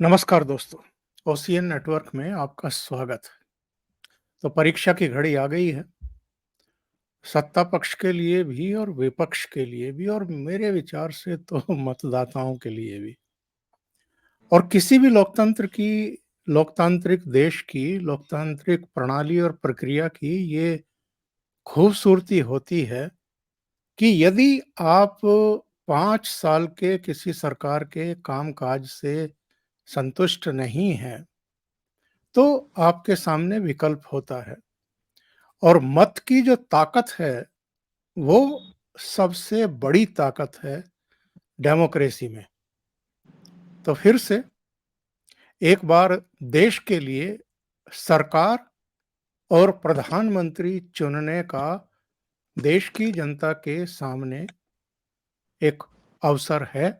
नमस्कार दोस्तों, OCN network में आपका स्वागत है। तो परीक्षा की घड़ी आ गई है, सत्ता पक्ष के लिए भी और विपक्ष के लिए भी और मेरे विचार से तो मतदाताओं के लिए भी। और किसी भी लोकतांत्रिक देश की लोकतांत्रिक प्रणाली और प्रक्रिया की ये खूबसूरती होती है कि यदि आप 5 साल के किसी सरकार के कामकाज से संतुष्ट नहीं हैं, तो आपके सामने विकल्प होता है। और मत की जो ताकत है, वो सबसे बड़ी ताकत है डेमोक्रेसी में। तो फिर से एक बार देश के लिए सरकार और प्रधानमंत्री चुनने का देश की जनता के सामने एक अवसर है।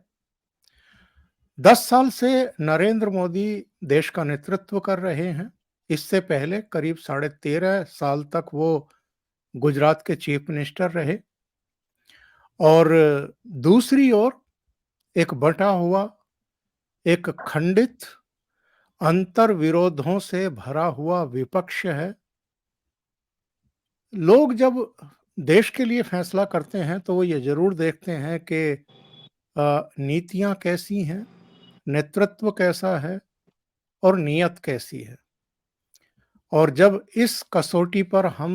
10 साल से नरेंद्र मोदी देश का नेतृत्व कर रहे हैं। इससे पहले करीब 13.5 साल तक वो गुजरात के चीफ मिनिस्टर रहे। और दूसरी ओर एक बंटा हुआ, एक खंडित, अंतर विरोधों से भरा हुआ विपक्ष है। लोग जब देश के लिए फैसला करते हैं तो वो ये जरूर देखते हैं कि नीतियां कैसी हैं, नेतृत्व कैसा है और नीयत कैसी है। और जब इस कसौटी पर हम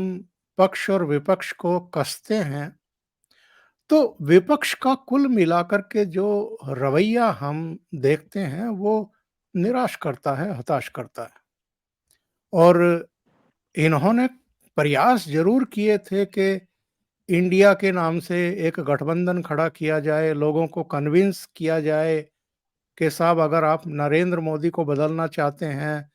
पक्ष और विपक्ष को कसते हैं, तो विपक्ष का कुल मिलाकर के जो रवैया हम देखते हैं वो निराश करता है, हताश करता है। और इन्होंने प्रयास जरूर किए थे कि इंडिया के नाम से एक गठबंधन खड़ा किया जाए, लोगों को कन्विंस किया जाए कि साहब अगर आप नरेंद्र मोदी को बदलना चाहते हैं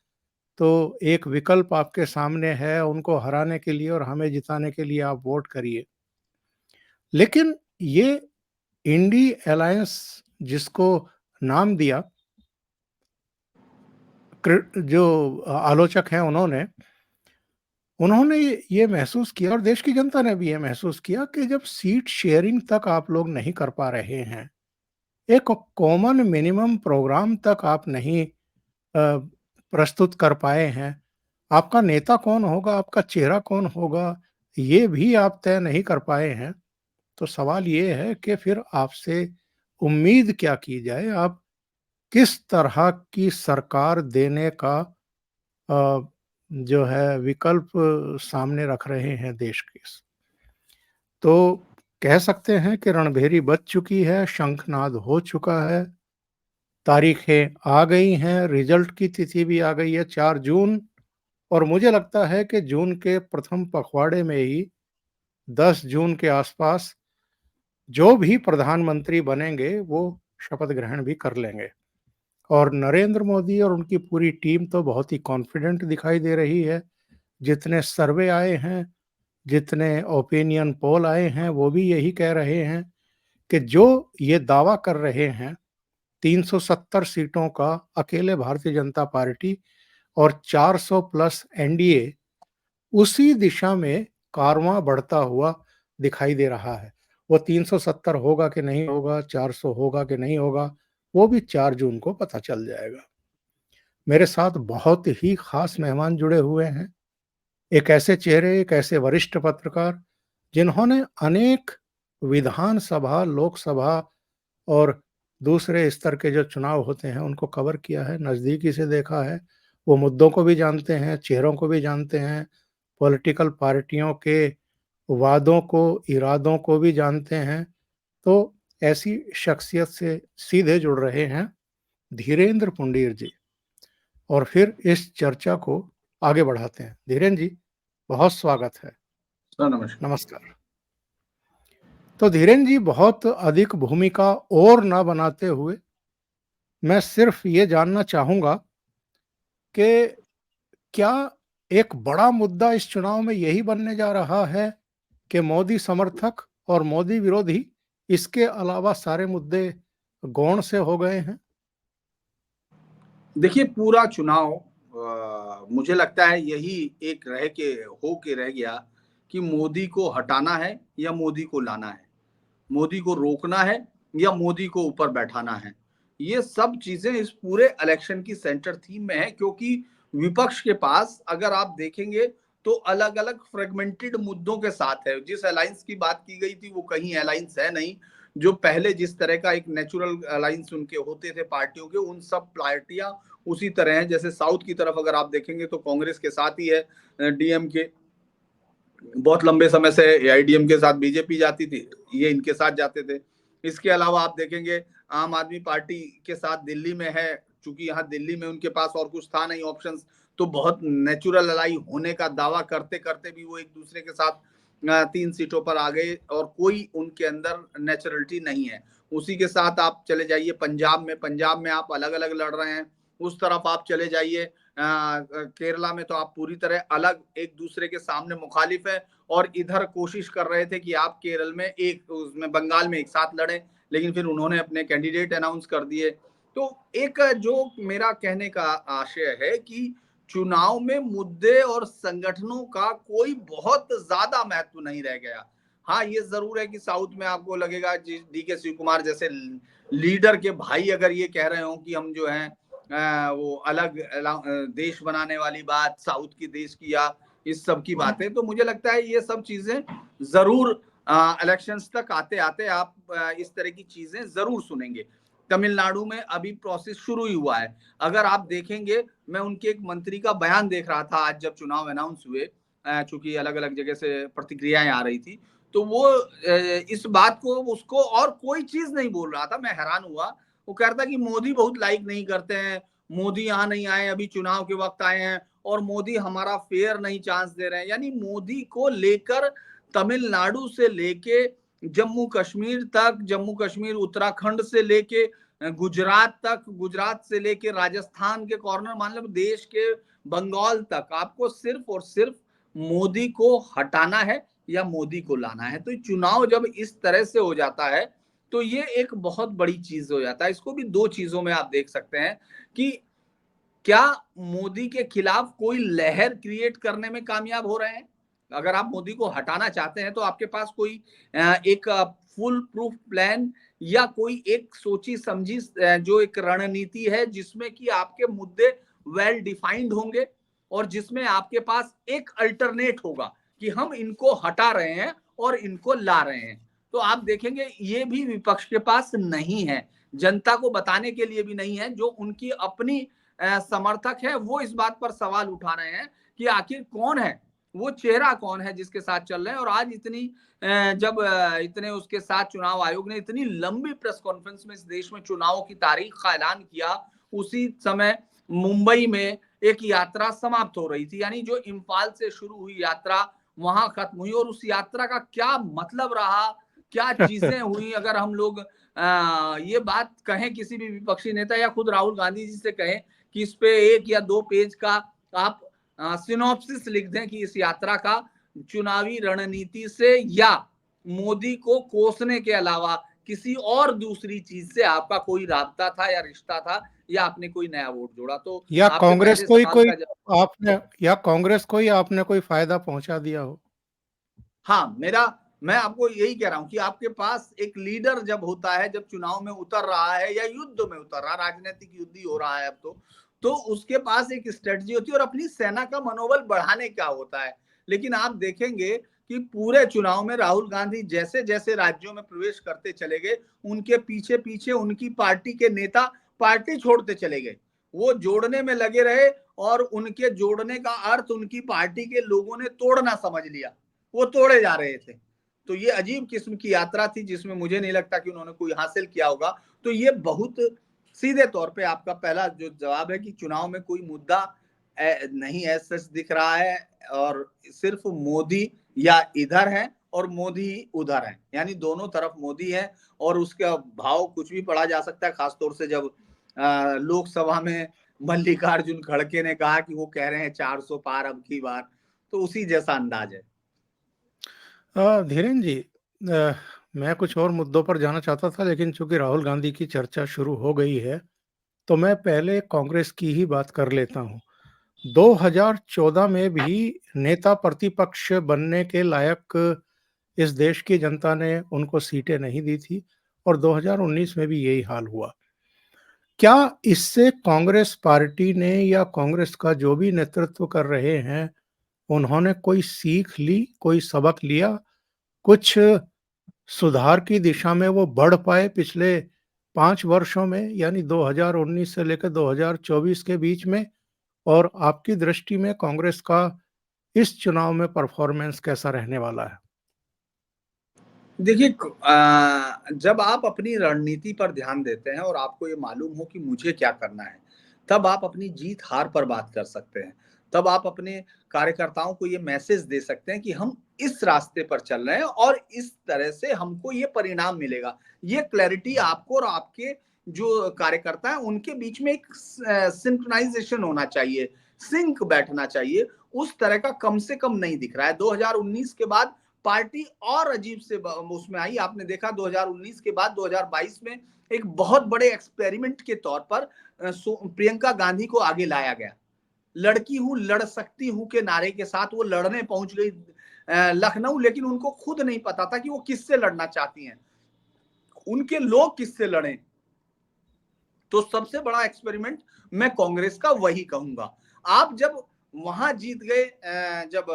तो एक विकल्प आपके सामने है, उनको हराने के लिए और हमें जिताने के लिए आप वोट करिए। लेकिन ये इंडी अलायंस जिसको नाम दिया, जो आलोचक हैं उन्होंने ये महसूस किया और देश की जनता ने भी ये महसूस किया कि जब सीट शेयरिंग तक आप लोग नहीं कर पा रहे हैं, एक कॉमन मिनिमम प्रोग्राम तक आप नहीं प्रस्तुत कर पाए हैं, आपका नेता कौन होगा, आपका चेहरा कौन होगा, ये भी आप तय नहीं कर पाए हैं, तो सवाल ये है कि फिर आपसे उम्मीद क्या की जाए। आप किस तरह की सरकार देने का अ, जो है विकल्प सामने रख रहे हैं देश के। तो कह सकते हैं कि रणभेरी बज चुकी है, शंखनाद हो चुका है, तारीखें आ गई हैं, रिजल्ट की तिथि भी आ गई है 4 जून। और मुझे लगता है कि जून के प्रथम पखवाड़े में ही 10 जून के आसपास जो भी प्रधानमंत्री बनेंगे वो शपथ ग्रहण भी कर लेंगे। और नरेंद्र मोदी और उनकी पूरी टीम तो बहुत ही कॉन्फिडेंट दिखाई दे रही है। जितने सर्वे आए हैं, जितने ओपिनियन पोल आए हैं, वो भी यही कह रहे हैं कि जो ये दावा कर रहे हैं 370 सीटों का अकेले भारतीय जनता पार्टी और 400 प्लस एनडीए, उसी दिशा में कारवां बढ़ता हुआ दिखाई दे रहा है। वो 370 होगा कि नहीं होगा, 400 होगा कि नहीं होगा, वो भी 4 जून को पता चल जाएगा। मेरे साथ बहुत ही खास मेहमान जुड़े हुए हैं। एक ऐसे चेहरे, एक ऐसे वरिष्ठ पत्रकार जिन्होंने अनेक विधानसभा, लोकसभा और दूसरे स्तर के जो चुनाव होते हैं उनको कवर किया है, नज़दीकी से देखा है। वो मुद्दों को भी जानते हैं, चेहरों को भी जानते हैं, पॉलिटिकल पार्टियों के वादों को, इरादों को भी जानते हैं। तो ऐसी शख्सियत से सीधे जुड़ रहे हैं धीरेन्द्र पुंडीर जी। और फिर इस चर्चा को आगे बढ़ाते हैं। धीरेन्द्र जी, बहुत स्वागत है। सर नमस्कार। नमस्कार। तो धीरेन्द्र जी, बहुत अधिक भूमिका और ना बनाते हुए मैं सिर्फ ये जानना चाहूंगा कि क्या एक बड़ा मुद्दा इस चुनाव में यही बनने जा रहा है कि मोदी समर्थक और मोदी विरोधी, इसके अलावा सारे मुद्दे गौण से हो गए हैं? देखिए पूरा चुनाव मुझे लगता है यही एक रह गया कि मोदी को हटाना है या मोदी को लाना है, मोदी को रोकना है या मोदी को ऊपर बैठाना है। ये सब चीजें इस पूरे इलेक्शन की सेंटर थीम में है, क्योंकि विपक्ष के पास अगर आप देखेंगे तो अलग अलग फ्रेगमेंटेड मुद्दों के साथ है। जिस अलायंस की बात की गई थी वो कहीं अलायंस है नहीं। जो पहले जिस तरह का एक नेचुरल अलायंस उनके होते थे पार्टियों के, उन सब पार्टियां उसी तरह है। जैसे साउथ की तरफ अगर आप देखेंगे तो कांग्रेस के साथ ही है डीएमके, बहुत लंबे समय से एआईडीएम के साथ बीजेपी जाती थी, ये इनके साथ जाते थे। इसके अलावा आप देखेंगे आम आदमी पार्टी के साथ दिल्ली में है, चूंकि यहाँ दिल्ली में उनके पास और कुछ था नहीं ऑप्शंस, तो बहुत नेचुरल अलाई होने का दावा करते करते भी वो एक दूसरे के साथ 3 सीटों पर आ गए और कोई उनके अंदर नेचुरलिटी नहीं है। उसी के साथ आप चले जाइए पंजाब में आप अलग अलग लड़ रहे हैं। उस तरफ आप चले जाइए केरला में तो आप पूरी तरह अलग एक दूसरे के सामने मुखालिफ है, और इधर कोशिश कर रहे थे कि आप केरल में एक, उसमें बंगाल में एक साथ लड़े, लेकिन फिर उन्होंने अपने कैंडिडेट अनाउंस कर दिए। तो एक जो मेरा कहने का आशय है कि चुनाव में मुद्दे और संगठनों का कोई बहुत ज्यादा महत्व नहीं रह गया। हाँ, ये जरूर है कि साउथ में आपको लगेगा डीके शिव कुमार जैसे लीडर के भाई अगर ये कह रहे हो कि हम जो है वो अलग देश बनाने वाली बात, साउथ की देश की या इस सब की बातें, तो मुझे लगता है ये सब चीजें जरूर इलेक्शंस तक आते आते आप इस तरह की चीजें जरूर सुनेंगे। तमिलनाडु में अभी प्रोसेस शुरू ही हुआ है। अगर आप देखेंगे, मैं उनके एक मंत्री का बयान देख रहा था आज जब चुनाव अनाउंस हुए, चूंकि अलग अलग जगह से प्रतिक्रियाएं आ रही थी, तो वो इस बात को उसको और कोई चीज नहीं बोल रहा था। मैं हैरान हुआ। वो कह रहा था कि मोदी बहुत लाइक नहीं करते हैं, मोदी यहाँ नहीं आए, अभी चुनाव के वक्त आए हैं, और मोदी हमारा फेयर नहीं चांस दे रहे हैं। यानी मोदी को लेकर तमिलनाडु से लेके जम्मू कश्मीर तक, जम्मू कश्मीर उत्तराखंड से लेके गुजरात तक, गुजरात से लेके राजस्थान के कॉर्नर, मान लो देश के बंगाल तक, आपको सिर्फ और सिर्फ मोदी को हटाना है या मोदी को लाना है। तो चुनाव जब इस तरह से हो जाता है तो ये एक बहुत बड़ी चीज हो जाता है। इसको भी दो चीजों में आप देख सकते हैं कि क्या मोदी के खिलाफ कोई लहर क्रिएट करने में कामयाब हो रहे हैं। अगर आप मोदी को हटाना चाहते हैं तो आपके पास कोई एक फुल प्रूफ प्लान या कोई एक सोची समझी जो एक रणनीति है जिसमें कि आपके मुद्दे वेल डिफाइंड होंगे और जिसमें आपके पास एक अल्टरनेट होगा कि हम इनको हटा रहे हैं और इनको ला रहे हैं। तो आप देखेंगे ये भी विपक्ष के पास नहीं है, जनता को बताने के लिए भी नहीं है। जो उनकी अपनी समर्थक है वो इस बात पर सवाल उठा रहे हैं कि आखिर कौन है वो चेहरा, कौन है जिसके साथ चल रहे हैं। और आज इतनी जब इतने उसके साथ चुनाव आयोग ने इतनी लंबी प्रेस कॉन्फ्रेंस में इस देश में चुनावों की तारीख का ऐलान किया, उसी समय मुंबई में एक यात्रा समाप्त हो रही थी। यानी जो इम्फाल से शुरू हुई यात्रा वहां खत्म हुई, और उस यात्रा का क्या मतलब रहा, क्या चीजें हुई, अगर हम लोग ये बात कहें किसी भी विपक्षी नेता या खुद राहुल गांधी जी से कहें कि इस पे 1 या 2 पेज का आप सिनॉप्सिस लिख दें कि इस यात्रा का चुनावी रणनीति से या मोदी को कोसने के अलावा किसी और दूसरी चीज से आपका कोई राब्ता था या रिश्ता था या आपने कोई नया वोट जोड़ा। तो या आपके कांग्रेस पहले को ही सवाल कोई का जवाब, आपने या कांग्रेस को ही आपने कोई फायदा पहुंचा दिया हो। हाँ, मैं आपको यही कह रहा हूं कि आपके पास एक लीडर जब होता है, जब चुनाव में उतर रहा है या युद्ध में उतर रहा, राजनीतिक युद्ध ही हो रहा है अब तो उसके पास एक स्ट्रेटजी होती है और अपनी सेना का मनोबल बढ़ाने का होता है। लेकिन आप देखेंगे कि पूरे चुनाव में राहुल गांधी जैसे जैसे राज्यों में प्रवेश करते चले गए, उनके पीछे पीछे उनकी पार्टी के नेता पार्टी छोड़ते चले गए। वो जोड़ने में लगे रहे और उनके जोड़ने का अर्थ उनकी पार्टी के लोगों ने तोड़ना समझ लिया, वो तोड़े जा रहे थे। तो ये अजीब किस्म की यात्रा थी जिसमें मुझे नहीं लगता कि उन्होंने कोई हासिल किया होगा। तो ये बहुत सीधे तौर पे आपका पहला जो जवाब है कि चुनाव में कोई मुद्दा नहीं ऐसा दिख रहा है, और सिर्फ मोदी या इधर है और मोदी उधर है, यानी दोनों तरफ मोदी है। और उसका भाव कुछ भी पढ़ा जा सकता है, खासतौर से जब लोकसभा में मल्लिकार्जुन खड़गे ने कहा कि वो कह रहे हैं 400 पार अब की बार, तो उसी जैसा अंदाज है। धीरेन जी, मैं कुछ और मुद्दों पर जाना चाहता था, लेकिन चूंकि राहुल गांधी की चर्चा शुरू हो गई है तो मैं पहले कांग्रेस की ही बात कर लेता हूं। 2014 में भी नेता प्रतिपक्ष बनने के लायक इस देश की जनता ने उनको सीटें नहीं दी थी और 2019 में भी यही हाल हुआ। क्या इससे कांग्रेस पार्टी ने या कांग्रेस का जो भी नेतृत्व कर रहे हैं, उन्होंने कोई सीख ली, कोई सबक लिया? कुछ सुधार की दिशा में वो बढ़ पाए पिछले 5 वर्षों में, यानी 2019 से लेकर 2024 के बीच में? और आपकी दृष्टि में कांग्रेस का इस चुनाव में परफॉर्मेंस कैसा रहने वाला है? देखिए, जब आप अपनी रणनीति पर ध्यान देते हैं और आपको ये मालूम हो कि मुझे क्या करना है, तब आप अपनी जीत-हार पर बात कर सकते हैं। तब आप अपने कार्यकर्ताओं को ये मैसेज दे सकते हैं कि हम इस रास्ते पर चल रहे हैं और इस तरह से हमको ये परिणाम मिलेगा। ये क्लैरिटी आपको और आपके जो कार्यकर्ता हैं, उनके बीच में एक सिंक्रोनाइज़ेशन होना चाहिए, सिंक बैठना चाहिए। उस तरह का कम से कम नहीं दिख रहा है। 2019 के बाद पार्टी और अजीब से उसमें आई। आपने देखा 2019 के बाद 2022 में एक बहुत बड़े एक्सपेरिमेंट के तौर पर प्रियंका गांधी को आगे लाया गया। लड़की हूं, लड़ सकती हूं के नारे के साथ वो लड़ने पहुंच गई लखनऊ, लेकिन उनको खुद नहीं पता था कि वो किससे लड़ना चाहती हैं, उनके लोग किससे लड़े। तो सबसे बड़ा एक्सपेरिमेंट मैं कांग्रेस का वही कहूंगा। आप जब वहां जीत गए, जब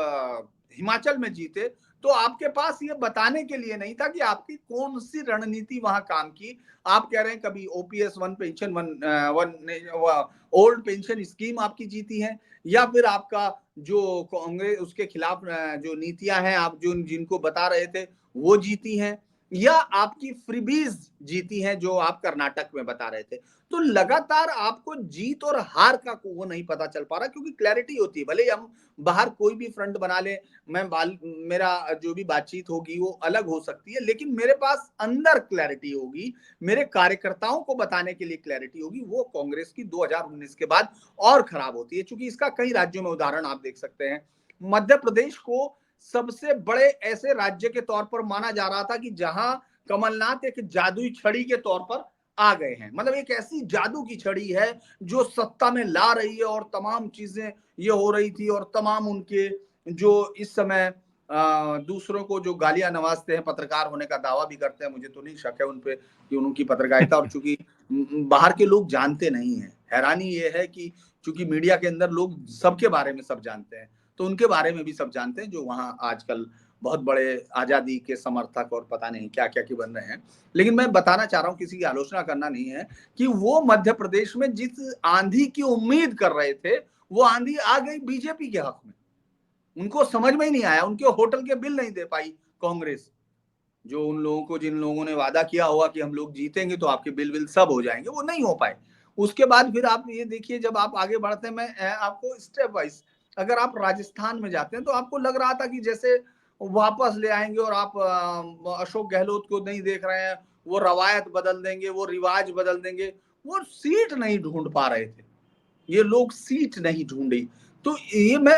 हिमाचल में जीते, तो आपके पास ये बताने के लिए नहीं था कि आपकी कौन सी रणनीति वहां काम की। आप कह रहे हैं कभी OPS one pension one old pension scheme आपकी जीती है, या फिर आपका जो कांग्रेस उसके खिलाफ जो नीतियां हैं आप जो जिनको बता रहे थे वो जीती हैं, या आपकी फ्रीबीज जीती हैं जो आप कर्नाटक में बता रहे थे। तो लगातार आपको जीत और हार का वो नहीं पता चल पा रहा, क्योंकि क्लैरिटी होती है। भले ही हम बाहर कोई भी फ्रंट बना ले, मेरा जो भी बातचीत होगी वो अलग हो सकती है, लेकिन मेरे पास अंदर क्लैरिटी होगी, मेरे कार्यकर्ताओं को बताने के लिए क्लैरिटी होगी। वो कांग्रेस की 2019 के बाद और खराब होती है, क्योंकि इसका कई राज्यों में उदाहरण आप देख सकते हैं। मध्य प्रदेश को सबसे बड़े ऐसे राज्य के तौर पर माना जा रहा था कि जहां कमलनाथ एक जादुई छड़ी के तौर पर आ गए हैं। मतलब एक ऐसी जादू की छड़ी है जो सत्ता में ला रही है, और तमाम चीजें ये हो रही थी, और तमाम उनके जो इस समय दूसरों को जो गालियां नवाजते हैं, पत्रकार होने का दावा भी करते हैं, मुझे तो नहीं शक है उन पे कि उनकी पत्रकारिता, और चूंकि बाहर के लोग जानते नहीं है। हैरानी ये है कि चूंकि मीडिया के अंदर लोग सबके बारे में सब जानते हैं, तो उनके बारे में भी सब जानते हैं, जो वहां आजकल बहुत बड़े आजादी के समर्थक और पता नहीं क्या क्या के बन रहे हैं। लेकिन मैं बताना चाह रहा हूं, किसी की आलोचना करना नहीं है, कि वो मध्य प्रदेश में जिस आंधी की उम्मीद कर रहे थे, वो आंधी आ गई बीजेपी के हक में। उनको समझ में ही नहीं आया, उनके होटल के बिल नहीं दे पाई कांग्रेस। जो उन लोगों को, जिन लोगों ने वादा किया हुआ कि हम लोग जीतेंगे तो आपके बिल बिल सब हो जाएंगे, वो नहीं हो पाए। उसके बाद फिर आप ये देखिए, जब आप आगे बढ़ते हैं, मैं आपको स्टेप वाइज, अगर आप राजस्थान में जाते हैं तो आपको लग रहा था कि जैसे वापस ले आएंगे, और आप अशोक गहलोत को नहीं देख रहे हैं, वो रवायत बदल देंगे, वो रिवाज बदल देंगे। वो सीट नहीं ढूंढ पा रहे थे, ये लोग सीट नहीं ढूंढी। तो ये मैं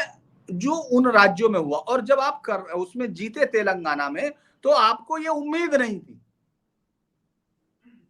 जो उन राज्यों में हुआ, और जब आप कर उसमें जीते तेलंगाना में, तो आपको ये उम्मीद नहीं थी।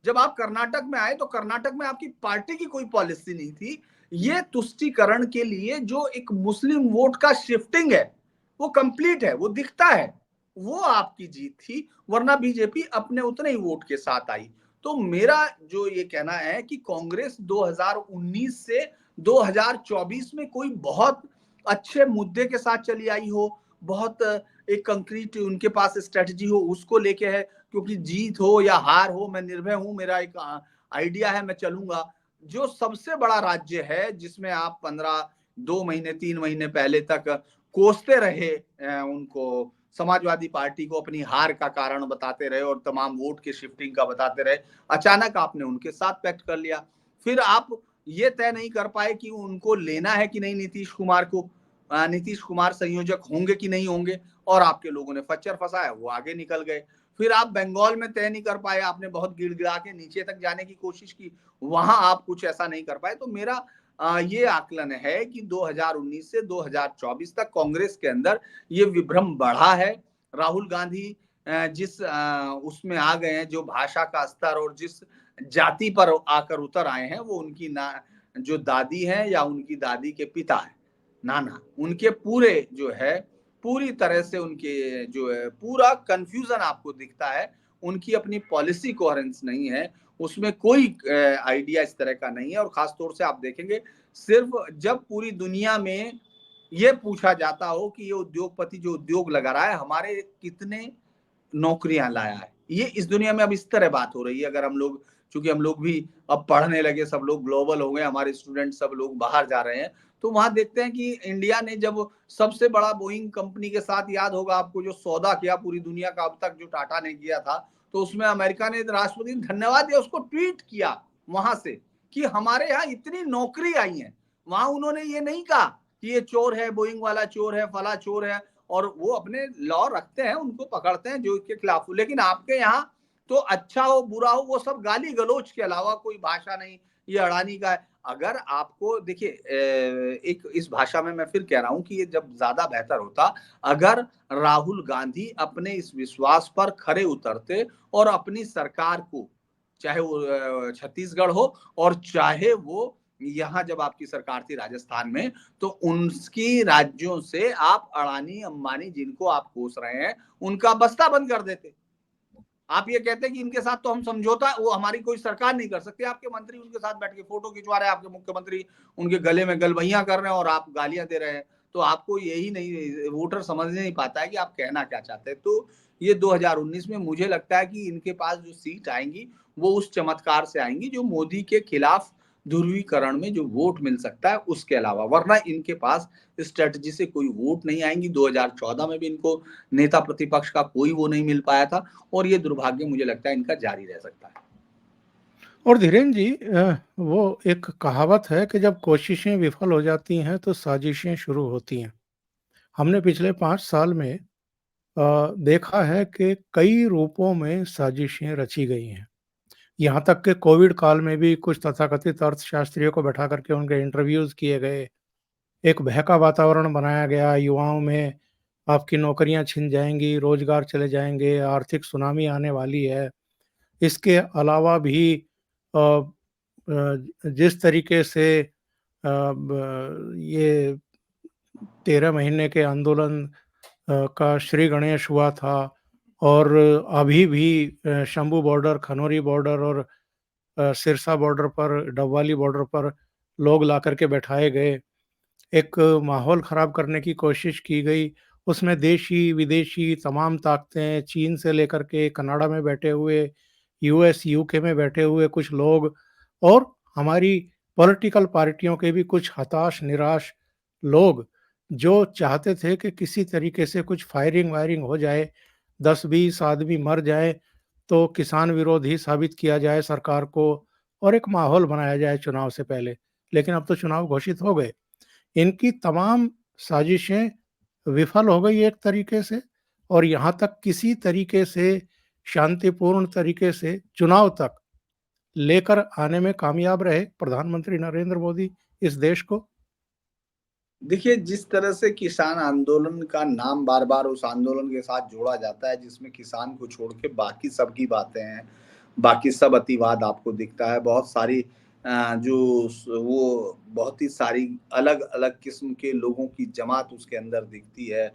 जब आप कर्नाटक में आए तो कर्नाटक में आपकी पार्टी की कोई पॉलिसी नहीं थी। ये तुष्टीकरण के लिए जो एक मुस्लिम वोट का शिफ्टिंग है, वो कंप्लीट है, वो दिखता है, वो आपकी जीत थी। वरना बीजेपी अपने उतने ही वोट के साथ आई। तो मेरा जो ये कहना है कि कांग्रेस 2019 से 2024 में कोई बहुत अच्छे मुद्दे के साथ चली आई हो, बहुत एक कंक्रीट उनके पास स्ट्रेटजी हो, उसको लेके है। क्योंकि जीत हो या हार हो, मैं निर्भय हूं, मेरा एक आइडिया है, मैं चलूंगा। जो सबसे बड़ा राज्य है जिसमें आप 2 महीने 3 महीने पहले तक कोसते रहे, उनको समाजवादी पार्टी को अपनी हार का कारण बताते रहे और तमाम वोट के शिफ्टिंग का बताते रहे, अचानक आपने उनके साथ पैक्ट कर लिया। फिर आप ये तय नहीं कर पाए कि उनको लेना है कि नहीं नीतीश कुमार को, नीतीश कुमार संयोजक होंगे कि नहीं होंगे, और आपके लोगों ने फच्चर फंसाया, वो आगे निकल गए। फिर आप बंगाल में तय नहीं कर पाए, आपने बहुत गिड़गिड़ा के नीचे तक जाने की कोशिश की, वहां आप कुछ ऐसा नहीं कर पाए। तो मेरा ये आकलन है कि 2019 से 2024 तक कांग्रेस के अंदर ये विभ्रम बढ़ा है। राहुल गांधी जिस उसमें आ गए हैं, जो भाषा का स्तर और जिस जाति पर आकर उतर आए हैं, वो उनकी ना जो दादी है या उनकी दादी के पिता है, नाना, उनके पूरे जो है, पूरी तरह से उनके जो है पूरा कंफ्यूजन आपको दिखता है। उनकी अपनी पॉलिसी कोहेरेंस नहीं है, उसमें कोई आइडिया इस तरह का नहीं है। और खास तौर से आप देखेंगे सिर्फ जब पूरी दुनिया में ये पूछा जाता हो कि ये उद्योगपति जो उद्योग लगा रहा है हमारे कितने नौकरियां लाया है, ये इस दुनिया में अब इस तरह बात हो रही है। अगर हम लोग, चूंकि हम लोग भी अब पढ़ने लगे, सब लोग ग्लोबल हो गए, हमारे स्टूडेंट सब लोग बाहर जा रहे हैं, तो वहां देखते हैं कि इंडिया ने जब सबसे बड़ा बोइंग कंपनी के साथ, याद होगा आपको, जो सौदा किया पूरी दुनिया का अब तक जो टाटा ने किया था, तो उसमें अमेरिका ने राष्ट्रपति ने धन्यवाद दिया, उसको ट्वीट किया वहां से कि हमारे यहाँ इतनी नौकरी आई है। वहां उन्होंने ये नहीं कहा कि ये चोर है, बोइंग वाला चोर है, फला चोर है, और वो अपने लॉ रखते हैं, उनको पकड़ते हैं जो इसके खिलाफ हो। लेकिन आपके यहाँ तो अच्छा हो बुरा हो वो सब गाली गलौज के अलावा कोई भाषा नहीं, ये अडानी का है। अगर आपको देखिए, एक इस भाषा में मैं फिर कह रहा हूं कि ये जब ज्यादा बेहतर होता अगर राहुल गांधी अपने इस विश्वास पर खरे उतरते और अपनी सरकार को, चाहे वो छत्तीसगढ़ हो और चाहे वो यहाँ जब आपकी सरकार थी राजस्थान में, तो उनकी राज्यों से आप अडानी अंबानी जिनको आप कोस रहे हैं उनका बस्ता बंद कर देते। आप ये कहते हैं कि इनके साथ तो हम समझौता, वो हमारी कोई सरकार नहीं कर सकती, आपके मंत्री उनके साथ बैठ के फोटो खिंचवा रहे हैं, आपके मुख्यमंत्री उनके गले में गलबैया कर रहे हैं और आप गालियां दे रहे हैं। तो आपको यही नहीं, वोटर समझ नहीं पाता है कि आप कहना क्या चाहते हैं। तो ये 2019 में मुझे लगता है कि इनके पास जो सीट आएंगी वो उस चमत्कार से आएंगी जो मोदी के खिलाफ ध्रुवीकरण में जो वोट मिल सकता है उसके अलावा, वरना इनके पास स्ट्रेटजी से कोई वोट नहीं आएंगी। 2014 में भी इनको नेता प्रतिपक्ष का कोई वो नहीं मिल पाया था, और ये दुर्भाग्य मुझे लगता है इनका जारी रह सकता है। और धीरेन्द्र जी, वो एक कहावत है कि जब कोशिशें विफल हो जाती हैं तो साजिशें शुरू होती हैं। हमने पिछले 5 साल में देखा है कि कई रूपों में साजिशें रची गई हैं। यहाँ तक कि कोविड काल में भी कुछ तथाकथित अर्थशास्त्रियों को बैठा करके उनके इंटरव्यूज़ किए गए। एक भय का वातावरण बनाया गया युवाओं में, आपकी नौकरियाँ छिन जाएँगी, रोज़गार चले जाएँगे, आर्थिक सुनामी आने वाली है। इसके अलावा भी जिस तरीके से ये 13 महीने के आंदोलन का श्री गणेश हुआ था, और अभी भी शंभू बॉर्डर, खनौरी बॉर्डर और सिरसा बॉर्डर पर, डबवाली बॉर्डर पर लोग ला कर के बैठाए गए। एक माहौल ख़राब करने की कोशिश की गई। उसमें देशी, विदेशी तमाम ताकतें, चीन से लेकर के कनाडा में बैठे हुए, यूएस, यूके में बैठे हुए कुछ लोग, और हमारी पॉलिटिकल पार्टियों के भी कुछ हताश, निराश लोग, जो चाहते थे कि किसी तरीके से कुछ फायरिंग-वायरिंग हो जाए, 10-20 आदमी मर जाएँ, तो किसान विरोधी साबित किया जाए सरकार को और एक माहौल बनाया जाए चुनाव से पहले। लेकिन अब तो चुनाव घोषित हो गए। इनकी तमाम साजिशें विफल हो गई एक तरीके से, और यहाँ तक किसी तरीके से शांतिपूर्ण तरीके से चुनाव तक लेकर आने में कामयाब रहे प्रधानमंत्री नरेंद्र मोदी इस देश को। देखिए, जिस तरह से किसान आंदोलन का नाम बार-बार उस आंदोलन के साथ जोड़ा जाता है जिसमें किसान को छोड़ के बाकी सब की बातें हैं, बाकी सब अतिवाद आपको दिखता है। बहुत सारी जो वो बहुत ही सारी अलग-अलग किस्म के लोगों की जमात उसके अंदर दिखती है।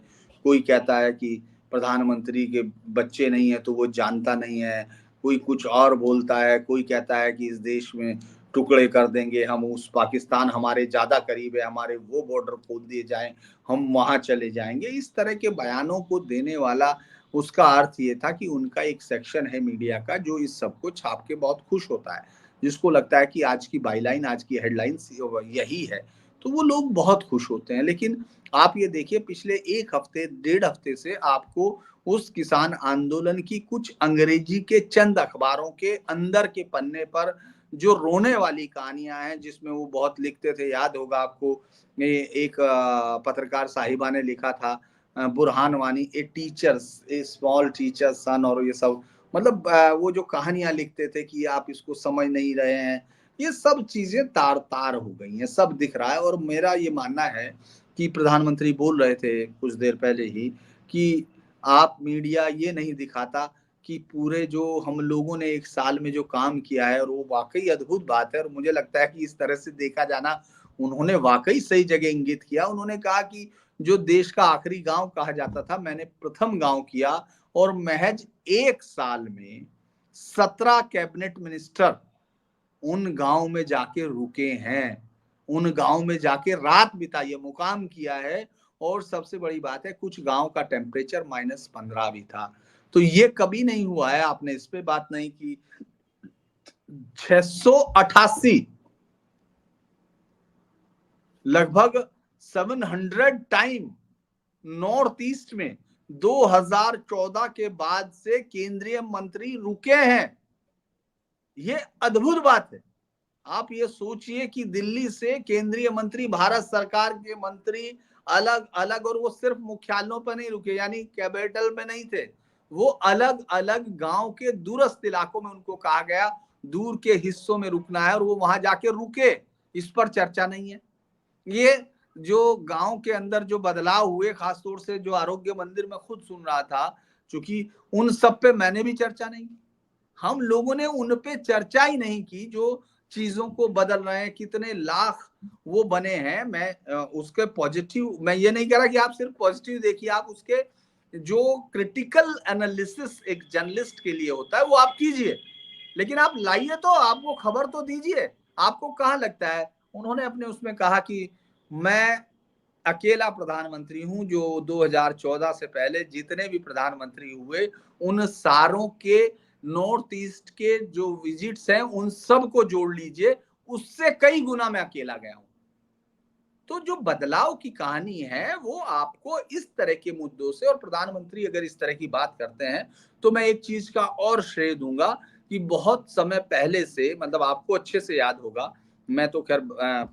कोई कहता है कि प्रधानमंत्री के बच्चे नहीं है तो वो जानता नहीं है, कोई कुछ और बोलता है, कोई कहता है कि इस देश में टुकड़े कर देंगे हम, उस पाकिस्तान हमारे ज़्यादा करीब है, हमारे वो बॉर्डर खोल दिए जाएँ, हम वहाँ चले जाएँगे। इस तरह के बयानों को देने वाला, उसका अर्थ ये था कि उनका एक सेक्शन है मीडिया का जो इस सब को छाप के बहुत खुश होता है, जिसको लगता है कि आज की बाइलाइन, आज की हेडलाइंस यही है, तो वो लोग बहुत खुश होते हैं। लेकिन आप ये देखिए पिछले 1 हफ्ते, डेढ़ हफ्ते से आपको उस किसान आंदोलन की कुछ अंग्रेजी के चंद अखबारों के अंदर के पन्ने पर जो रोने वाली कहानियां हैं, जिसमें वो बहुत लिखते थे, याद होगा आपको, एक पत्रकार साहिबा ने लिखा था, बुरहान वानी ए टीचर्स, ए स्मॉल टीचर सन, और ये सब, मतलब वो जो कहानियां लिखते थे कि आप इसको समझ नहीं रहे हैं, ये सब चीजें तार तार हो गई हैं, सब दिख रहा है। और मेरा ये मानना है कि प्रधानमंत्री बोल रहे थे कुछ देर पहले ही कि आप मीडिया ये नहीं दिखाता कि पूरे जो हम लोगों ने 1 साल में जो काम किया है, और वो वाक़ई अद्भुत बात है, और मुझे लगता है कि इस तरह से देखा जाना उन्होंने वाक़ई सही जगह इंगित किया। उन्होंने कहा कि जो देश का आखिरी गाँव कहा जाता था, मैंने प्रथम गाँव किया, और महज 1 साल में 17 कैबिनेट मिनिस्टर उन गांव में जाके रुके हैं, उन गांव में जाके रात बिताई है, मुकाम किया है। और सबसे बड़ी बात है, कुछ गांव का टेम्परेचर -15 भी था। तो ये कभी नहीं हुआ है, आपने इस पे बात नहीं की। 688 लगभग 700 टाइम नॉर्थ ईस्ट में 2014 के बाद से केंद्रीय मंत्री रुके हैं। ये अद्भुत बात है। आप ये सोचिए कि दिल्ली से केंद्रीय मंत्री, भारत सरकार के मंत्री अलग अलग, और वो सिर्फ मुख्यालयों पर नहीं रुके, यानी कैपिटल में नहीं थे, वो अलग अलग गांव के दूरस्थ इलाकों में उनको कहा गया दूर के हिस्सों में रुकना है, और वो वहां जाके रुके। इस पर चर्चा नहीं है। ये जो गांव के अंदर जो बदलाव हुए, खासतौर से जो आरोग्य मंदिर में खुद सुन रहा था, क्योंकि उन सब पे मैंने भी चर्चा नहीं की। हम लोगों ने उन पे चर्चा ही नहीं की जो चीजों को बदल रहे हैं, कितने लाख वो बने हैं। मैं उसके पॉजिटिव, मैं ये नहीं कह रहा कि आप सिर्फ पॉजिटिव देखिए, आप उसके जो क्रिटिकल एनालिसिस एक जर्नलिस्ट के लिए होता है वो आप कीजिए, लेकिन आप लाइए तो, आपको खबर तो दीजिए। आपको कहाँ लगता है, उन्होंने अपने उसमें कहा कि मैं अकेला प्रधानमंत्री हूं जो 2014 से पहले जितने भी प्रधानमंत्री हुए उन सारों के नॉर्थ ईस्ट के जो विजिट्स हैं उन सब को जोड़ लीजिए, उससे कई गुना मैं अकेला गया हूं। तो जो बदलाव की कहानी है वो आपको इस तरह के मुद्दों से, और प्रधानमंत्री अगर इस तरह की बात करते हैं तो मैं एक चीज का और श्रेय दूंगा कि बहुत समय पहले से, मतलब आपको अच्छे से याद होगा, मैं तो खैर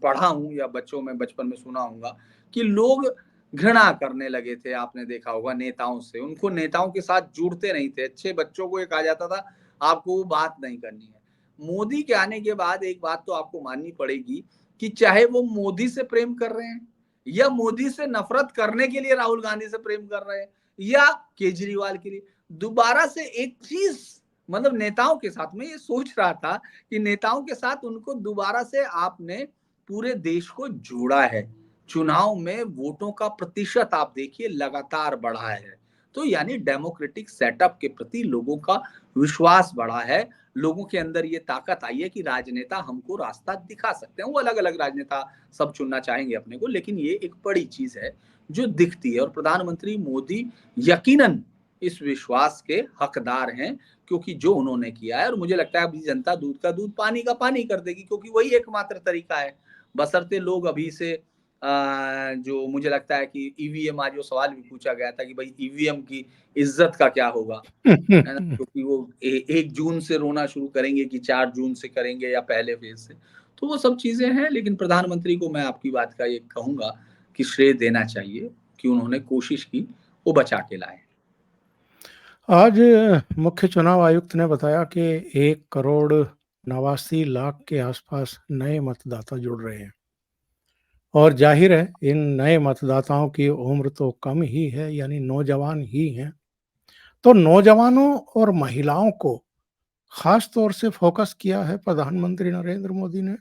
पढ़ा हूं या बच्चों में बचपन में सुना होगा कि लोग घृणा करने लगे थे। आपने देखा होगा नेताओं से, उनको नेताओं के साथ जुड़ते नहीं थे। अच्छे बच्चों को ये कहा जाता था आपको वो बात नहीं करनी है। मोदी के आने के बाद एक बात तो आपको माननी पड़ेगी कि चाहे वो मोदी से प्रेम कर रहे हैं या मोदी से नफरत करने के लिए राहुल गांधी से प्रेम कर रहे हैं या केजरीवाल के लिए, दोबारा से एक चीज, मतलब नेताओं के साथ में ये सोच रहा था कि नेताओं के साथ उनको दोबारा से आपने पूरे देश को जोड़ा है। चुनाव में वोटों का प्रतिशत आप देखिए लगातार बढ़ा है। तो यानी डेमोक्रेटिक सेटअप के प्रति लोगों का विश्वास बढ़ा है। लोगों के अंदर ये ताकत आई है कि राजनेता हमको रास्ता दिखा सकते हैं। वो अलग अलग राजनेता सब चुनना चाहेंगे अपने को, लेकिन ये एक बड़ी चीज है जो दिखती है। और प्रधानमंत्री मोदी यकीनन इस विश्वास के हकदार हैं, क्योंकि जो उन्होंने किया है, और मुझे लगता है अभी जनता दूध का दूध पानी का पानी कर देगी, क्योंकि वही एकमात्र तरीका है। बशर्ते लोग अभी से जो मुझे लगता है कि ईवीएम, आज वो सवाल भी पूछा गया था कि भाई ईवीएम की इज्जत का क्या होगा, है ना, क्योंकि वो 1 जून से रोना शुरू करेंगे कि 4 जून से करेंगे या पहले फेज से। तो वो सब चीजें हैं, लेकिन प्रधानमंत्री को मैं आपकी बात का ये कहूंगा कि श्रेय देना चाहिए कि उन्होंने कोशिश की, वो बचा के लाए। आज मुख्य चुनाव आयुक्त ने बताया कि 1,89,00,000 के आसपास नए मतदाता जुड़ रहे हैं, और जाहिर है इन नए मतदाताओं की उम्र तो कम ही है, यानी नौजवान ही हैं। तो नौजवानों और महिलाओं को खास तौर से फोकस किया है प्रधानमंत्री नरेंद्र मोदी ने।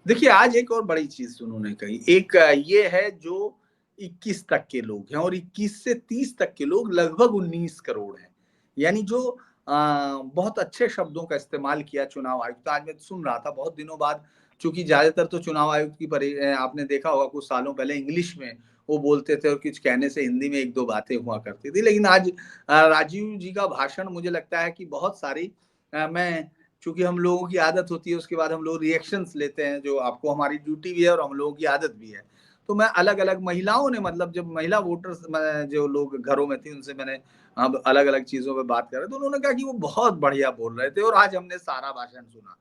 देखिए, आज एक और बड़ी चीज उन्होंने कही, एक ये है जो 21 तक के लोग हैं, और 21 से 30 तक के लोग लगभग 19 करोड़ हैं। यानी जो बहुत अच्छे शब्दों का इस्तेमाल किया चुनाव आयुक्त। आज मैं सुन रहा था बहुत दिनों बाद, चूंकि ज्यादातर तो चुनाव आयुक्त की आपने देखा होगा कुछ सालों पहले इंग्लिश में वो बोलते थे और कुछ कहने से हिंदी में एक दो बातें हुआ करती थी, लेकिन आज राजीव जी का भाषण मुझे लगता है कि बहुत सारी मैं, चूंकि हम लोगों की आदत होती है उसके बाद हम लोग रिएक्शंस लेते हैं, जो आपको हमारी ड्यूटी भी है और हम लोगों की आदत भी है। तो मैं अलग अलग महिलाओं ने, मतलब जब महिला वोटर्स जो लोग घरों में थी उनसे मैंने अब अलग अलग चीजों पे बात कर रहे, तो उन्होंने कहा कि वो बहुत बढ़िया बोल रहे थे, और आज हमने सारा भाषण सुना।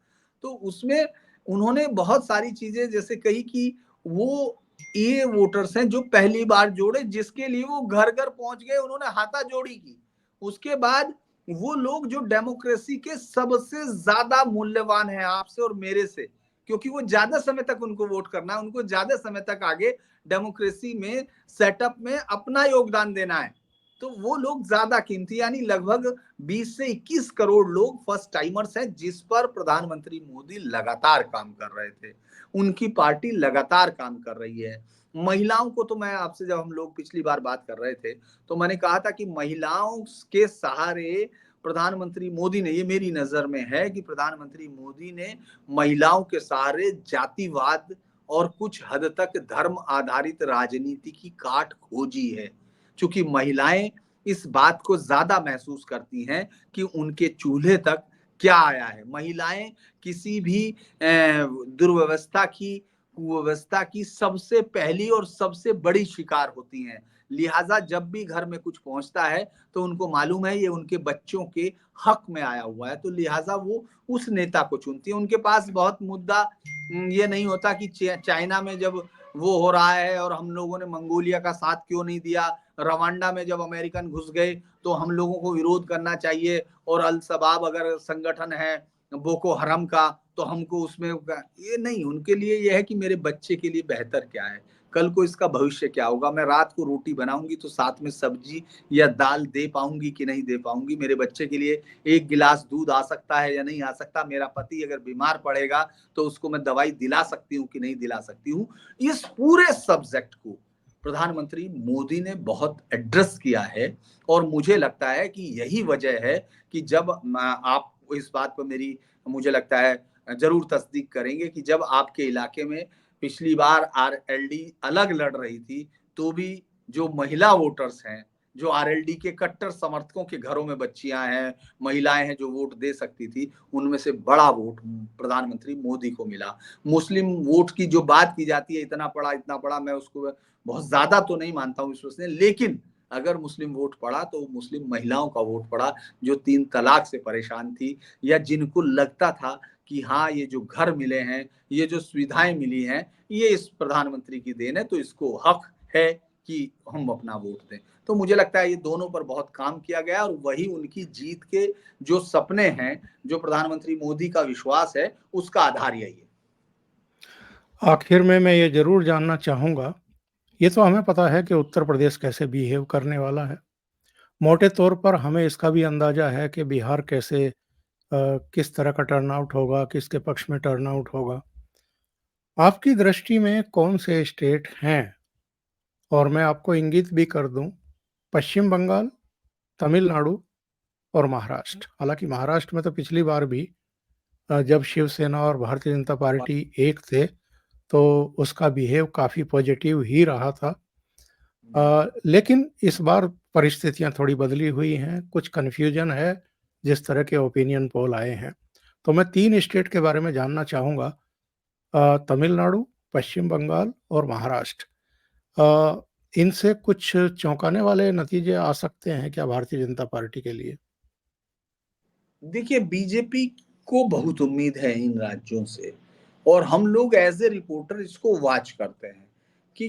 तो उसमें उन्होंने बहुत सारी चीजें जैसे कही कि वो ये वोटर्स हैं जो पहली बार जोड़े, जिसके लिए वो घर घर पहुंच गए, उन्होंने हाथा जोड़ी की। उसके बाद वो लोग जो डेमोक्रेसी के सबसे ज्यादा मूल्यवान है आपसे और मेरे से, क्योंकि वो ज्यादा समय तक उनको वोट करना है, उनको ज्यादा समय तक आगे डेमोक्रेसी में सेटअप में अपना योगदान देना है। तो वो लोग ज्यादा कीमती, यानी लगभग 20 से 21 करोड़ लोग फर्स्ट टाइमर्स हैं, जिस पर प्रधानमंत्री मोदी लगातार काम कर रहे थे, उनकी पार्टी लगातार काम कर रही है। महिलाओं को तो मैं आपसे, जब हम लोग पिछली बार बात कर रहे थे तो मैंने कहा था कि महिलाओं के सहारे प्रधानमंत्री मोदी ने, ये मेरी नजर में है कि प्रधानमंत्री मोदी ने महिलाओं के सहारे जातिवाद और कुछ हद तक धर्म आधारित राजनीति की काट खोजी है। क्योंकि महिलाएं इस बात को ज्यादा महसूस करती हैं कि उनके चूल्हे तक क्या आया है। महिलाएं किसी भी दुर्व्यवस्था की, कुव्यवस्था की सबसे पहली और सबसे बड़ी शिकार होती हैं। लिहाजा जब भी घर में कुछ पहुंचता है तो उनको मालूम है ये उनके बच्चों के हक में आया हुआ है, तो लिहाजा वो उस नेता को चुनती है। उनके पास बहुत मुद्दा ये नहीं होता कि चाइना में जब वो हो रहा है और हम लोगों ने मंगोलिया का साथ क्यों नहीं दिया, रवांडा में जब अमेरिकन घुस गए तो हम लोगों को विरोध करना चाहिए, और अल शबाब अगर संगठन है बोको हरम का तो हमको उसमें, ये नहीं। उनके लिए ये है कि मेरे बच्चे के लिए बेहतर क्या है, कल को इसका भविष्य क्या होगा, मैं रात को रोटी बनाऊंगी तो साथ में सब्जी या दाल दे पाऊंगी कि नहीं दे पाऊंगी, मेरे बच्चे के लिए एक गिलास दूध आ सकता है या नहीं आ सकता, मेरा पति अगर बीमार पड़ेगा तो उसको मैं दवाई दिला सकती हूँ कि नहीं दिला सकती हूँ। इस पूरे सब्जेक्ट को प्रधानमंत्री मोदी ने बहुत एड्रेस किया है, और मुझे लगता है कि यही वजह है कि जब आप इस बात पर मेरी, मुझे लगता है जरूर तस्दीक करेंगे कि जब आपके इलाके में पिछली बार आरएलडी अलग लड़ रही थी तो भी जो महिला वोटर्स हैं, जो आरएलडी के कट्टर समर्थकों के घरों में बच्चियां हैं, महिलाएं हैं जो वोट दे सकती थी, उनमें से बड़ा वोट प्रधानमंत्री मोदी को मिला। मुस्लिम वोट की जो बात की जाती है, इतना बड़ा मैं उसको बहुत ज्यादा तो नहीं मानता हूँ विश्वसनीय, लेकिन अगर मुस्लिम वोट पड़ा तो मुस्लिम महिलाओं का वोट पड़ा, जो 3 तलाक से परेशान थी, या जिनको लगता था कि हाँ ये जो घर मिले हैं, ये जो सुविधाएं मिली हैं, ये इस प्रधानमंत्री की देन है, तो इसको हक है कि हम अपना वोट दें। तो मुझे लगता है ये दोनों पर बहुत काम किया गया, और वही उनकी जीत के जो सपने हैं, जो प्रधानमंत्री मोदी का विश्वास है, उसका आधार यही है। आखिर में मैं ये ज़रूर जानना चाहूँगा, ये तो हमें पता है कि उत्तर प्रदेश कैसे बिहेव करने वाला है। मोटे तौर पर हमें इसका भी अंदाज़ा है कि बिहार कैसे किस तरह का टर्नआउट होगा, किसके पक्ष में टर्नआउट होगा। आपकी दृष्टि में कौन से स्टेट हैं? और मैं आपको इंगित भी कर दूँ, पश्चिम बंगाल, तमिलनाडु और महाराष्ट्र। हालाँकि महाराष्ट्र में तो पिछली बार भी जब शिवसेना और भारतीय जनता पार्टी एक थे, तो उसका बिहेव काफ़ी पॉजिटिव ही रहा था। लेकिन इस बार परिस्थितियाँ थोड़ी बदली हुई हैं, कुछ कन्फ्यूजन है, जिस तरह के ओपिनियन पोल आए हैं। तो मैं 3 स्टेट के बारे में जानना चाहूँगा, तमिलनाडु, पश्चिम बंगाल और महाराष्ट्र। इनसे कुछ चौंकाने वाले नतीजे आ सकते हैं क्या भारतीय जनता पार्टी के लिए? देखिए, बीजेपी को बहुत उम्मीद है इन राज्यों से, और हम लोग एज ए रिपोर्टर इसको वॉच करते हैं कि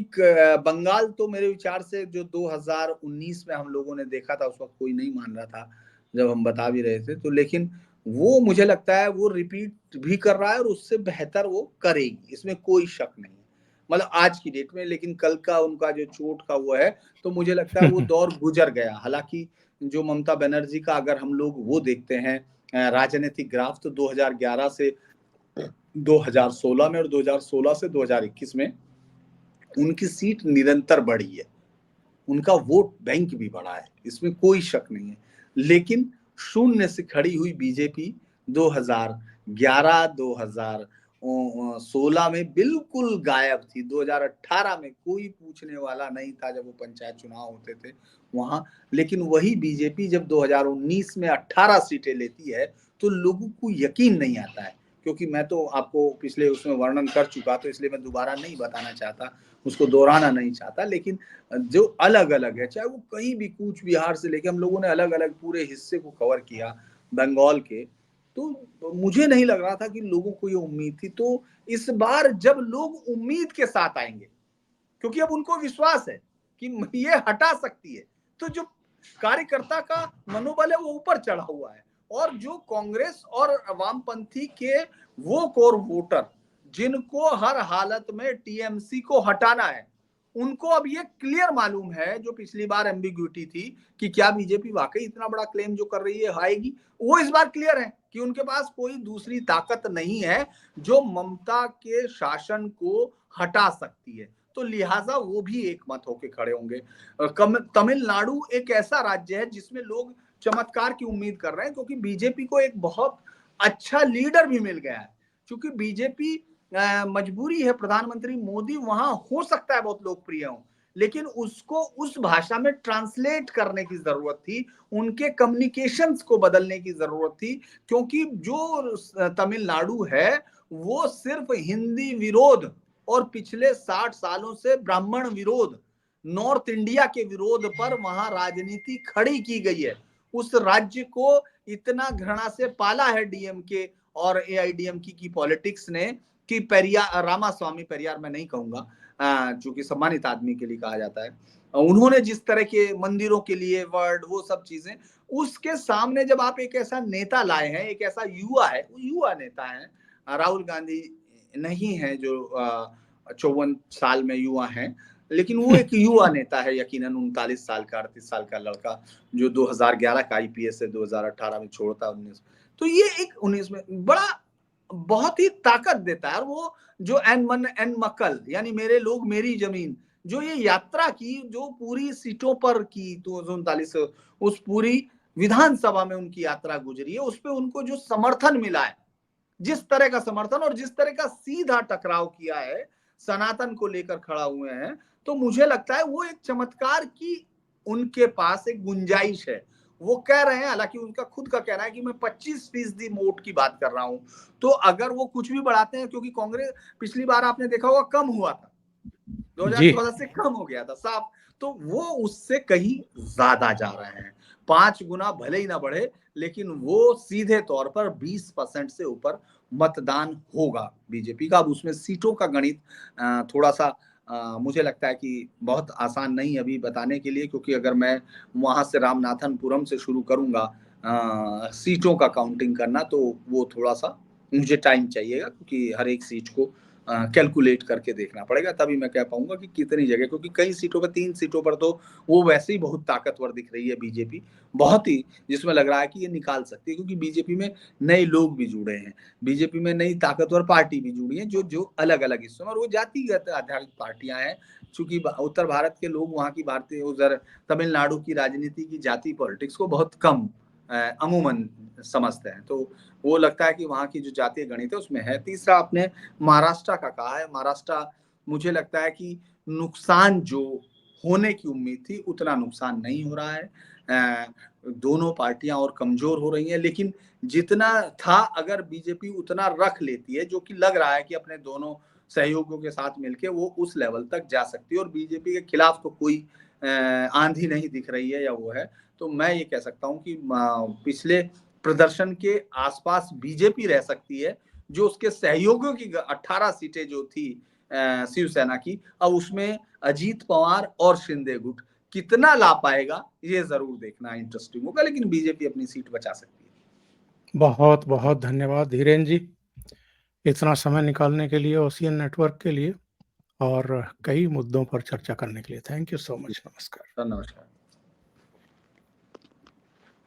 बंगाल तो मेरे विचार से जो 2019 में हम लोगों ने देखा था, उस वक्त कोई नहीं मान रहा था जब हम बता भी रहे थे, तो लेकिन वो मुझे लगता है वो रिपीट भी कर रहा है और उससे बेहतर वो करेगी, इसमें कोई शक नहीं है, मतलब आज की डेट में। लेकिन कल का उनका जो चोट का वो है, तो मुझे लगता है वो दौर गुजर गया। हालांकि जो ममता बनर्जी का अगर हम लोग वो देखते हैं राजनीतिक ग्राफ, तो 2011 से 2016 में और 2016 से 2021 में उनकी सीट निरंतर बढ़ी है, उनका वोट बैंक भी बढ़ा है, इसमें कोई शक नहीं है। लेकिन शून्य से खड़ी हुई बीजेपी 2011 2016 में बिल्कुल गायब थी। 2018 में कोई पूछने वाला नहीं था जब वो पंचायत चुनाव होते थे वहां, लेकिन वही बीजेपी जब 2019 में 18 सीटें लेती है तो लोगों को यकीन नहीं आता है। क्योंकि मैं तो आपको पिछले उसमें वर्णन कर चुका, तो इसलिए मैं दोबारा नहीं बताना चाहता, उसको दोहराना नहीं चाहता। लेकिन जो अलग अलग है, चाहे वो कहीं भी, कूच बिहार से लेके हम लोगों ने अलग अलग पूरे हिस्से को कवर किया बंगाल के, तो मुझे नहीं लग रहा था कि लोगों को ये उम्मीद थी। तो इस बार जब लोग उम्मीद के साथ आएंगे, क्योंकि अब उनको विश्वास है कि ये हटा सकती है, तो जो कार्यकर्ता का मनोबल है वो ऊपर चढ़ा हुआ है, और जो कांग्रेस और वामपंथी के वो कोर वोटर जिनको हर हालत में टीएमसी को हटाना है, उनको अब ये क्लियर मालूम है, जो पिछली बार एम्बिग्यूटी थी कि क्या बीजेपी वाकई इतना बड़ा क्लेम जो कर रही है आएगी, वो इस बार क्लियर है कि उनके पास कोई दूसरी ताकत नहीं है जो ममता के शासन को हटा सकती है। तो लिहाजा वो भी एक मत होके खड़े होंगे। तमिलनाडु एक ऐसा राज्य है जिसमें लोग चमत्कार की उम्मीद कर रहे हैं, क्योंकि बीजेपी को एक बहुत अच्छा लीडर भी मिल गया है। क्योंकि बीजेपी मजबूरी है, प्रधानमंत्री मोदी वहां हो सकता है बहुत लोकप्रिय हो, लेकिन उसको उस भाषा में ट्रांसलेट करने की जरूरत थी, उनके कम्युनिकेशंस को बदलने की जरूरत थी। क्योंकि जो तमिलनाडु है वो सिर्फ हिंदी विरोध और पिछले 60 सालों से ब्राह्मण विरोध, नॉर्थ इंडिया के विरोध पर वहां राजनीति खड़ी की गई है। उस राज्य को इतना घृणा से पाला है डीएमके और एआईडीएमके की पॉलिटिक्स ने कि पेरियार, रामास्वामी पेरियार मैं नहीं कहूंगा, जो कि सम्मानित आदमी के लिए कहा जाता है, उन्होंने जिस तरह के मंदिरों के लिए वर्ड, वो सब चीजें, उसके सामने जब आप एक ऐसा नेता लाए हैं, एक ऐसा युवा है, युवा नेता है, राहुल गांधी नहीं है जो 54 साल में युवा है, लेकिन वो एक युवा नेता है, यकीनन 39 साल का, 38 साल का लड़का, जो 2011 का आईपीएस है, 2018 में छोड़ता है 19। तो ये एक 19 में बड़ा बहुत ही ताकत देता है। और वो जो एन मन एन मक्कल, यानी मेरे लोग मेरी जमीन, जो ये यात्रा की, जो पूरी सीटों पर की 239, उस पूरी विधानसभा में उनकी यात्रा गुजरी है, उस पर उनको जो समर्थन मिला है, जिस तरह का समर्थन और जिस तरह का सीधा टकराव किया है, सनातन को लेकर खड़ा हुए हैं, तो मुझे लगता है वो एक चमत्कार की उनके पास एक गुंजाइश है। वो कह रहे हैं, हालांकि उनका खुद का कहना है कि मैं 25% वोट की बात कर रहा हूं, तो अगर वो कुछ भी बढ़ाते हैं, क्योंकि कांग्रेस पिछली बार आपने देखा होगा कम हुआ था, 2014 से कम हो गया था साफ, तो वो उससे कहीं ज्यादा जा रहे हैं, 5 गुना भले ही ना बढ़े, लेकिन वो सीधे तौर पर 20% से ऊपर मतदान होगा बीजेपी का। अब उसमें सीटों का गणित थोड़ा सा मुझे लगता है कि बहुत आसान नहीं अभी बताने के लिए, क्योंकि अगर मैं वहां से रामनाथनपुरम से शुरू करूंगा सीटों का काउंटिंग करना, तो वो थोड़ा सा मुझे टाइम चाहिएगा, क्योंकि हर एक सीट को कैलकुलेट करके देखना पड़ेगा, तभी मैं कह पाऊंगा कि कितनी जगह, क्योंकि कई सीटों पर, 3 सीटों पर तो वो वैसे ही बहुत ताकतवर दिख रही है बीजेपी, बहुत ही, जिसमें लग रहा है कि ये निकाल सकती है, क्योंकि बीजेपी में नए लोग भी जुड़े हैं, बीजेपी में नई ताकतवर पार्टी भी जुड़ी है, जो जो अलग अलग हिस्सों में, और वो जातिगत आधारित पार्टियां हैं। चूंकि उत्तर भारत के लोग वहाँ की भारतीय, उधर तमिलनाडु की राजनीति की जाति पॉलिटिक्स को बहुत कम अमूमन समझते हैं, तो वो लगता है कि वहाँ की जो जातीय गणित है उसमें है। तीसरा आपने महाराष्ट्र का कहा है, महाराष्ट्र मुझे लगता है कि नुकसान जो होने की उम्मीद थी उतना नुकसान नहीं हो रहा है। दोनों पार्टियां और कमजोर हो रही हैं, लेकिन जितना था अगर बीजेपी उतना रख लेती है, जो कि लग रहा है कि अपने दोनों सहयोगियों के साथ मिलके वो उस लेवल तक जा सकती है, और बीजेपी के खिलाफ तो कोई आंधी नहीं दिख रही है या वो है, तो मैं ये कह सकता हूँ कि पिछले प्रदर्शन के आसपास बीजेपी रह सकती है, जो उसके सहयोगियों की 18 सीटें जो थी शिवसेना की, अब उसमें अजीत पवार और शिंदे गुट कितना ला पाएगा ये जरूर देखना इंटरेस्टिंग होगा, लेकिन बीजेपी अपनी सीट बचा सकती है। बहुत बहुत धन्यवाद धीरेन जी, इतना समय निकालने के लिए ओशियन नेटवर्क के लिए और कई मुद्दों पर चर्चा करने के लिए। Thank you so much. नमस्कार। नमस्कार।